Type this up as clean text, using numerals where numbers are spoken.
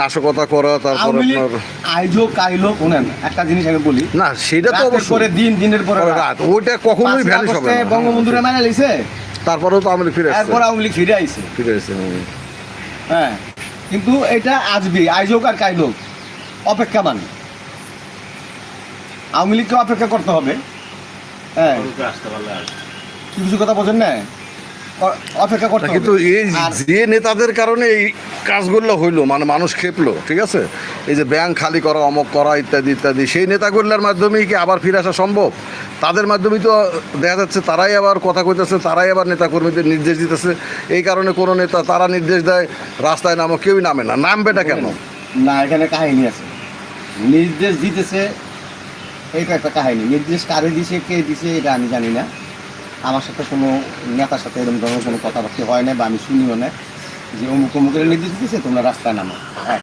নাশকতা করা, তারপর আপনার আইজো কাইলো শুনেন একটা জিনিস আমি বলি না, সেটা তো রাতের পরে দিন, দিনের পরে রাত, ওইটা কখনোই ভ্যানিশ হবে না। বঙ্গবন্ধুরে মারা লইছে, তারপরেও তো আওয়ামী লীগ ফিরে আসছে, এরপর আওয়ামী লীগ ফিরে আইছে। হ্যাঁ, কিন্তু এটা আজবি আইজোক আর কাইলোক অপেক্ষামান, আওয়ামী লীগকে অপেক্ষা করতে হবে। হ্যাঁ, কিছু কথা বোঝেন না, অপেক্ষা করতে হবে। কিন্তু এই যে নেতাদের কারণে এই কাজগুলো হইলো, মানে মানুষ খেপলো, ঠিক আছে, এই যে ব্যাংক খালি করা, অমক করা, ইত্যাদি ইত্যাদি, সেই নেতাগুলোর মাধ্যমেই কি আবার ফিরে আসা সম্ভব? তাদের মাধ্যমেই তো দেখা যাচ্ছে তারাই আবার কথা কইতেছে, তারাই আবার নেতাকর্মীদের নির্দেশ দিতেছে। এই কারণে কোনো নেতা তারা নির্দেশ দেয় রাস্তায় নামো, কেউই নামে না। নামবেটা কেন? না, এখানে কাহিনী আছে, নির্দেশ দিতেছে, এইটা একটা কাহিনী। নির্দেশ কারে দিছে, কে দিছে, এটা আমি জানি না। আমার সাথে কোনো নেতার সাথে এরকম ধরনের কোনো কথাবার্তা হয় না, বা আমি শুনিও না যে অমুক অমুকের নির্দেশ দিতেছে তোমরা রাস্তায় নামো।